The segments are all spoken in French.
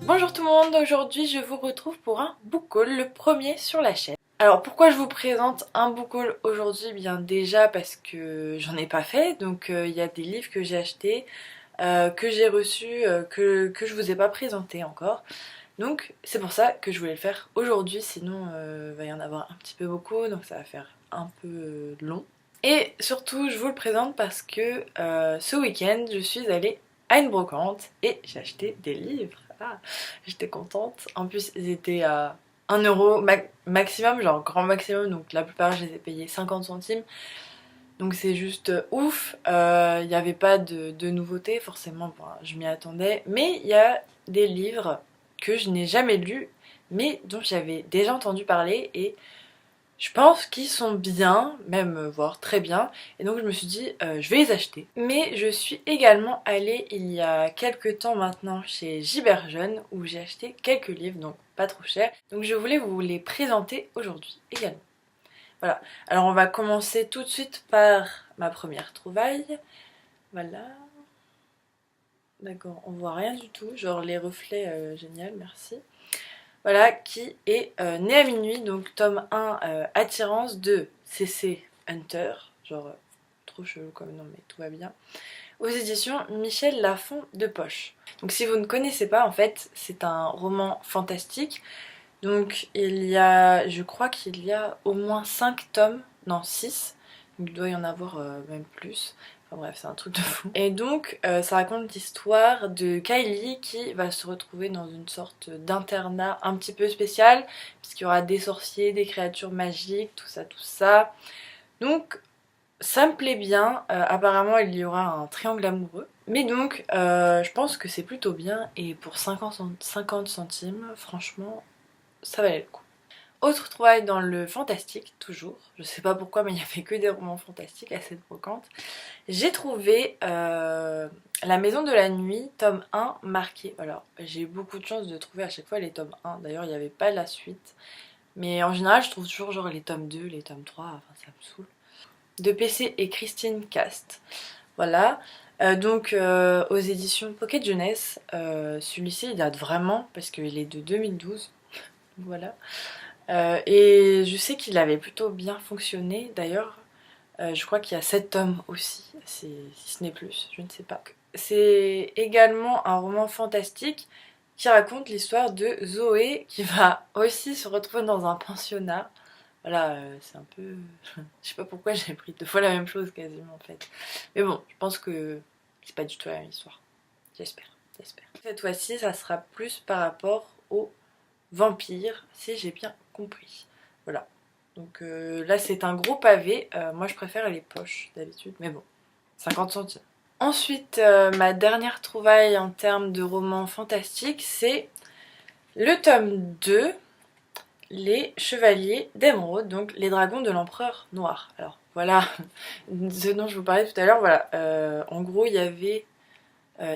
Bonjour tout le monde, aujourd'hui je vous retrouve pour un book haul, le premier sur la chaîne. Alors pourquoi je vous présente un book haul aujourd'hui? Bien déjà parce que j'en ai pas fait, donc il y a des livres que j'ai achetés, que j'ai reçus, que je vous ai pas présenté encore. Donc c'est pour ça que je voulais le faire aujourd'hui, sinon il va y en avoir un petit peu beaucoup, donc ça va faire un peu long. Et surtout je vous le présente parce que ce week-end je suis allée à une brocante et j'ai acheté des livres. Ah, j'étais contente. En plus ils étaient à 1 € maximum, genre grand maximum, donc la plupart je les ai payés 50 centimes. Donc c'est juste ouf. Il n'y avait pas de nouveautés forcément, bon, je m'y attendais. Mais il y a des livres que je n'ai jamais lus, mais dont j'avais déjà entendu parler et je pense qu'ils sont bien, même voire très bien, et donc je me suis dit je vais les acheter. Mais je suis également allée il y a quelques temps maintenant chez Giberjeune où j'ai acheté quelques livres, donc pas trop cher. Donc je voulais vous les présenter aujourd'hui également. Voilà, alors on va commencer tout de suite par ma première trouvaille. Voilà. D'accord, on voit rien du tout, genre les reflets, génial, merci. Voilà, qui est Né à minuit, donc tome 1, Attirance de C.C. Hunter, genre trop chelou comme nom mais tout va bien, aux éditions Michel Lafon de Poche. Donc si vous ne connaissez pas, en fait c'est un roman fantastique, donc il y a, je crois qu'il y a au moins 5 tomes, non 6, donc il doit y en avoir même plus. Enfin bref, c'est un truc de fou. Et donc ça raconte l'histoire de Kylie qui va se retrouver dans une sorte d'internat un petit peu spécial, puisqu'il y aura des sorciers, des créatures magiques, tout ça, tout ça. Donc ça me plaît bien, apparemment il y aura un triangle amoureux. Mais donc je pense que c'est plutôt bien, et pour 50 centimes, franchement, ça valait le coup. Autre trouvaille dans le fantastique, toujours. Je sais pas pourquoi, mais il n'y avait que des romans fantastiques à cette brocante. J'ai trouvé La Maison de la Nuit, tome 1, marqué. Alors, j'ai eu beaucoup de chance de trouver à chaque fois les tomes 1. D'ailleurs, il n'y avait pas la suite. Mais en général, je trouve toujours genre les tomes 2, les tomes 3, enfin ça me saoule. De PC et Christine Cast. Voilà. Aux éditions Pocket Jeunesse. Celui-ci, il date vraiment, parce qu'il est de 2012. Voilà. Et je sais qu'il avait plutôt bien fonctionné d'ailleurs. Je crois qu'il y a 7 tomes aussi, si ce n'est plus, je ne sais pas. C'est également un roman fantastique qui raconte l'histoire de Zoé qui va aussi se retrouver dans un pensionnat. Voilà, c'est un peu... je sais pas pourquoi j'ai pris 2 fois la même chose quasiment en fait. Mais bon, je pense que c'est pas du tout la même histoire. J'espère, j'espère. Cette fois-ci, ça sera plus par rapport au vampire, si j'ai bien compris. Voilà. Donc là c'est un gros pavé, moi je préfère les poches d'habitude, mais bon, 50 centimes. Ensuite, ma dernière trouvaille en termes de roman fantastique, c'est le tome 2, Les Chevaliers d'Émeraude, donc les dragons de l'Empereur Noir. Alors voilà, ce dont je vous parlais tout à l'heure, voilà, en gros il y avait,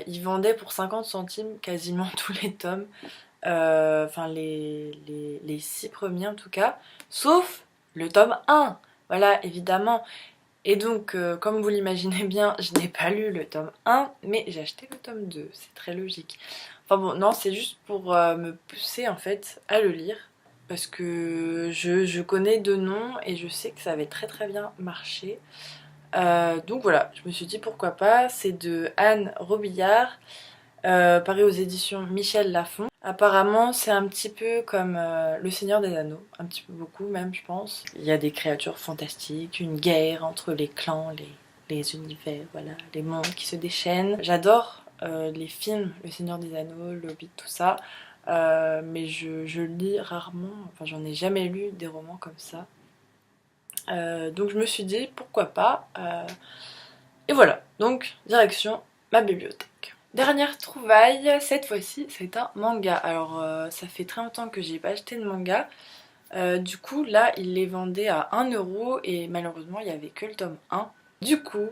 ils vendaient pour 50 centimes quasiment tous les tomes, enfin les 6 premiers en tout cas, sauf le tome 1, voilà évidemment. Et donc comme vous l'imaginez bien, je n'ai pas lu le tome 1, mais j'ai acheté le tome 2, c'est très logique. Enfin bon, non, c'est juste pour me pousser en fait à le lire, parce que je connais de noms et je sais que ça avait très très bien marché. Donc voilà, je me suis dit pourquoi pas. C'est de Anne Robillard, paru aux éditions Michel Lafon. Apparemment c'est un petit peu comme Le Seigneur des Anneaux, un petit peu beaucoup même je pense. Il y a des créatures fantastiques, une guerre entre les clans, les univers, voilà, les mondes qui se déchaînent. J'adore les films, Le Seigneur des Anneaux, Le Hobbit, tout ça. Mais je lis rarement, enfin j'en ai jamais lu des romans comme ça. Donc je me suis dit pourquoi pas. Et voilà, donc direction ma bibliothèque. Dernière trouvaille, cette fois-ci c'est un manga. Alors ça fait très longtemps que j'ai pas acheté de manga. Du coup là il les vendait à 1 € et malheureusement il n'y avait que le tome 1. Du coup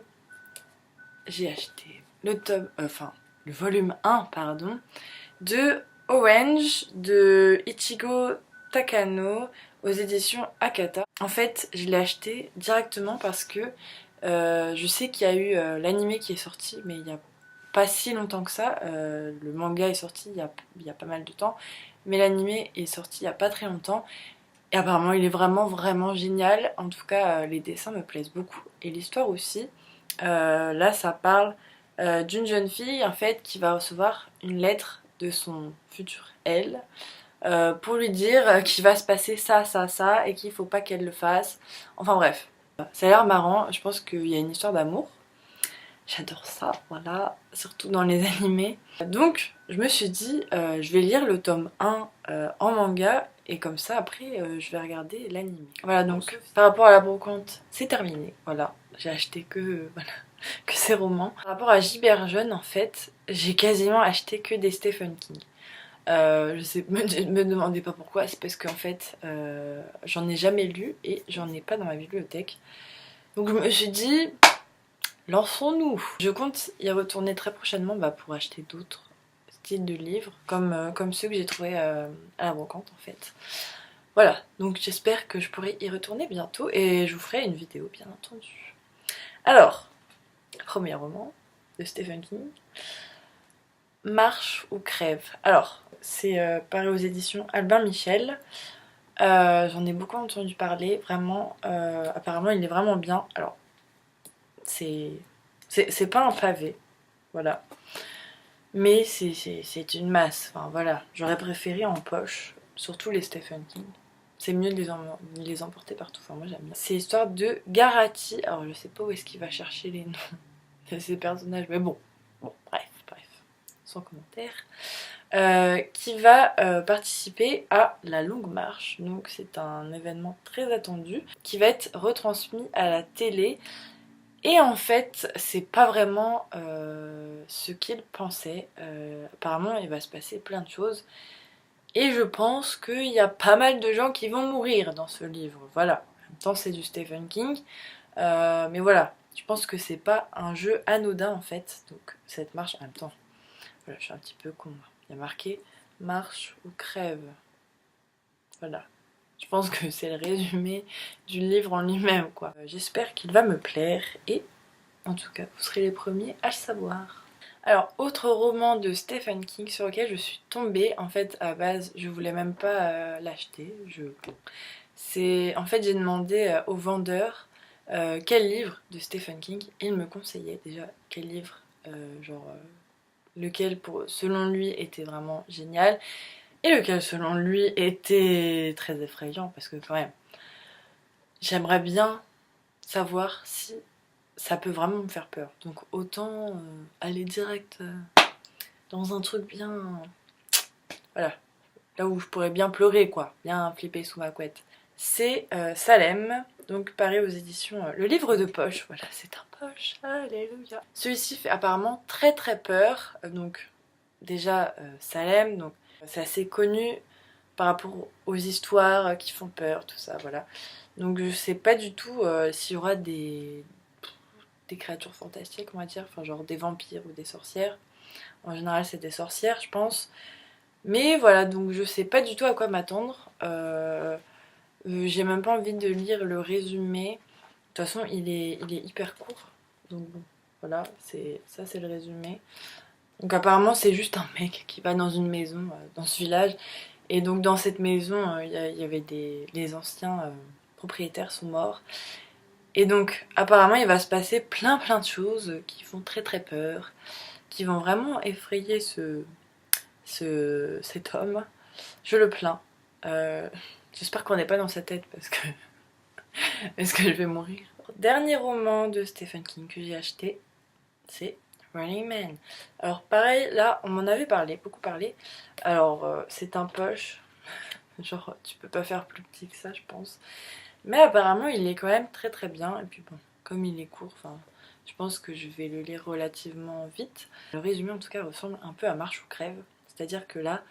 j'ai acheté le tome, le volume 1 pardon, de Orange de Ichigo Takano aux éditions Akata. En fait je l'ai acheté directement parce que je sais qu'il y a eu l'anime qui est sorti mais il y a pas si longtemps que ça. Le manga est sorti il y a pas mal de temps, mais l'animé est sorti il y a pas très longtemps. Et apparemment il est vraiment génial. En tout cas les dessins me plaisent beaucoup. Et l'histoire aussi. Là ça parle d'une jeune fille en fait qui va recevoir une lettre de son futur elle. Pour lui dire qu'il va se passer ça et qu'il faut pas qu'elle le fasse. Enfin bref. Ça a l'air marrant. Je pense qu'il y a une histoire d'amour. J'adore ça, voilà, surtout dans les animés. Donc, je me suis dit, je vais lire le tome 1 en manga, et comme ça, après, je vais regarder l'animé. Voilà, donc, par rapport à la brocante, c'est terminé, voilà. J'ai acheté voilà, que ces romans. Par rapport à Giberjeune, en fait, j'ai quasiment acheté que des Stephen King. Je sais, me demandez pas pourquoi, c'est parce qu'en fait, j'en ai jamais lu, et j'en ai pas dans ma bibliothèque. Donc, je me suis dit... lançons-nous! Je compte y retourner très prochainement pour acheter d'autres styles de livres, comme ceux que j'ai trouvés à la brocante en fait. Voilà, donc j'espère que je pourrai y retourner bientôt et je vous ferai une vidéo bien entendu. Alors, premier roman de Stephen King, Marche ou crève. Alors, c'est paru aux éditions Albin Michel. J'en ai beaucoup entendu parler, vraiment. Apparemment, il est vraiment bien. Alors, c'est pas un pavé, voilà. Mais c'est une masse, enfin voilà. J'aurais préféré en poche, surtout les Stephen King. C'est mieux de les emporter partout, enfin moi j'aime bien. C'est l'histoire de Garati, alors je sais pas où est-ce qu'il va chercher les noms de ces personnages, mais bon, bref, sans commentaire. Qui va participer à la Longue Marche, donc c'est un événement très attendu, qui va être retransmis à la télé. Et en fait, c'est pas vraiment ce qu'il pensait. Apparemment, il va se passer plein de choses. Et je pense qu'il y a pas mal de gens qui vont mourir dans ce livre. Voilà. En même temps, c'est du Stephen King. Mais voilà, je pense que c'est pas un jeu anodin en fait. Donc, cette marche en même temps. Voilà, je suis un petit peu con. Il y a marqué marche ou crève. Voilà. Je pense que c'est le résumé du livre en lui-même, quoi. J'espère qu'il va me plaire et en tout cas, vous serez les premiers à le savoir. Alors, autre roman de Stephen King sur lequel je suis tombée. En fait, à base, je voulais même pas l'acheter. En fait, j'ai demandé au vendeur quel livre de Stephen King il me conseillait. Déjà, quel livre, lequel selon lui était vraiment génial. Et lequel selon lui était très effrayant. Parce que quand même, j'aimerais bien savoir si ça peut vraiment me faire peur. Donc autant aller direct dans un truc bien... Voilà. Là où je pourrais bien pleurer, quoi. Bien flipper sous ma couette. C'est Salem, donc paru aux éditions Le Livre de Poche. Voilà, c'est un poche. Alléluia. Celui-ci fait apparemment très peur. Donc déjà, Salem, donc c'est assez connu par rapport aux histoires qui font peur, tout ça, voilà. Donc je sais pas du tout s'il y aura des créatures fantastiques, on va dire, enfin genre des vampires ou des sorcières. En général c'est des sorcières je pense. Mais voilà, donc je sais pas du tout à quoi m'attendre. J'ai même pas envie de lire le résumé. De toute façon il est hyper court. Donc bon, voilà, ça c'est le résumé. Donc apparemment c'est juste un mec qui va dans une maison dans ce village. Et donc dans cette maison il y avait les anciens propriétaires sont morts. Et donc apparemment il va se passer plein de choses qui font très peur, qui vont vraiment effrayer cet homme. Je le plains. J'espère qu'on n'est pas dans sa tête parce que je vais mourir. Dernier roman de Stephen King que j'ai acheté, c'est Running Man. Alors pareil, là on m'en avait parlé, beaucoup parlé. Alors c'est un poche, genre tu peux pas faire plus petit que ça je pense. Mais apparemment il est quand même très bien. Et puis bon, comme il est court, je pense que je vais le lire relativement vite. Le résumé en tout cas ressemble un peu à Marche ou crève. C'est-à-dire que là,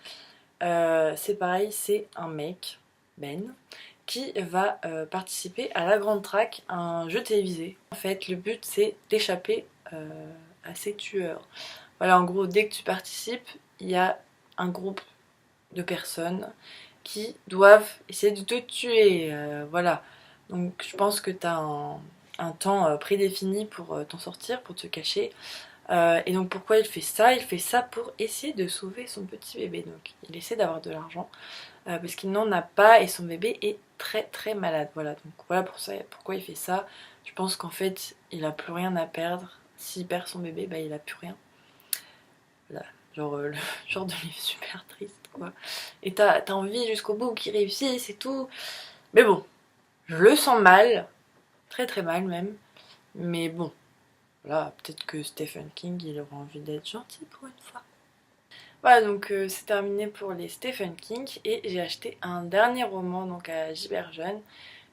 c'est pareil, c'est un mec, Ben, qui va participer à la Grande Track, un jeu télévisé. En fait, le but c'est d'échapper à ces tueurs. Voilà, en gros, dès que tu participes, il y a un groupe de personnes qui doivent essayer de te tuer. Voilà. Donc je pense que tu as un temps prédéfini pour t'en sortir, pour te cacher. Et donc pourquoi il fait ça? Il fait ça pour essayer de sauver son petit bébé. Donc il essaie d'avoir de l'argent parce qu'il n'en a pas et son bébé est très très malade. Voilà, donc voilà pour ça, pourquoi il fait ça. Je pense qu'en fait il a plus rien à perdre. S'il perd son bébé, bah il a plus rien. Voilà, genre le genre de livre super triste quoi. Et t'as envie jusqu'au bout qu'il réussisse et tout. Mais bon, je le sens mal, très très mal même. Mais bon, voilà, peut-être que Stephen King il aura envie d'être gentil pour une fois. Voilà, donc c'est terminé pour les Stephen King et j'ai acheté un dernier roman donc à Giberjeune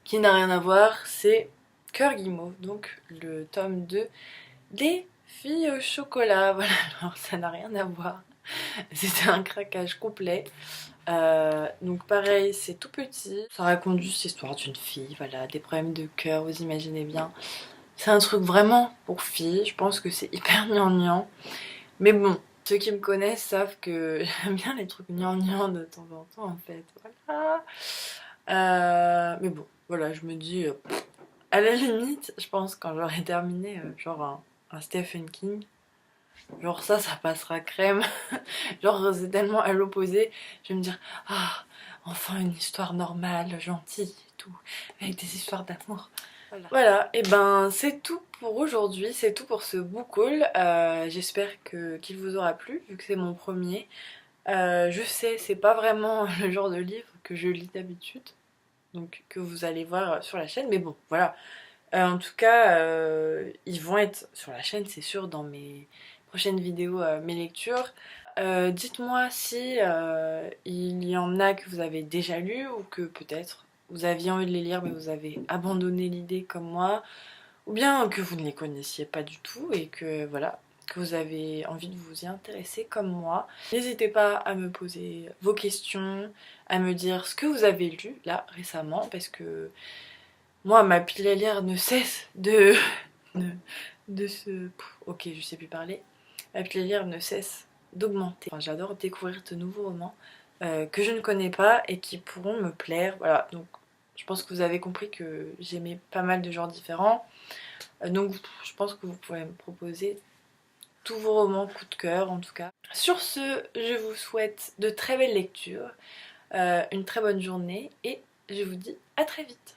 qui n'a rien à voir, c'est Cœur Guimauve, donc le tome 2 des filles au chocolat. Voilà, alors ça n'a rien à voir, c'était un craquage complet. Donc pareil, c'est tout petit, ça raconte juste l'histoire d'une fille, voilà, des problèmes de cœur, vous imaginez bien. C'est un truc vraiment pour filles, je pense que c'est hyper gnangnan. Mais bon, ceux qui me connaissent savent que j'aime bien les trucs gnangnang de temps en temps en fait. Voilà. Mais bon, voilà, je me dis, à la limite, je pense quand j'aurai terminé genre un Stephen King, genre ça passera crème. Genre c'est tellement à l'opposé, je vais me dire, ah, enfin une histoire normale, gentille et tout, avec des histoires d'amour. Voilà, et ben c'est tout pour aujourd'hui, c'est tout pour ce book haul. J'espère qu'il vous aura plu, vu que c'est mon premier. Je sais, c'est pas vraiment le genre de livre que je lis d'habitude, donc que vous allez voir sur la chaîne, mais bon, voilà. En tout cas, ils vont être sur la chaîne, c'est sûr, dans mes prochaines vidéos, mes lectures. Dites-moi si il y en a que vous avez déjà lu ou que peut-être vous aviez envie de les lire mais vous avez abandonné l'idée comme moi, ou bien que vous ne les connaissiez pas du tout et que voilà, que vous avez envie de vous y intéresser comme moi. N'hésitez pas à me poser vos questions, à me dire ce que vous avez lu là récemment parce que moi ma pile à lire ne cesse de se... Ok, je sais plus parler. Ma pile à lire ne cesse d'augmenter. Enfin, j'adore découvrir de nouveaux romans que je ne connais pas et qui pourront me plaire. Voilà, donc je pense que vous avez compris que j'aimais pas mal de genres différents. Donc je pense que vous pouvez me proposer tous vos romans coup de cœur en tout cas. Sur ce, je vous souhaite de très belles lectures, une très bonne journée et je vous dis à très vite.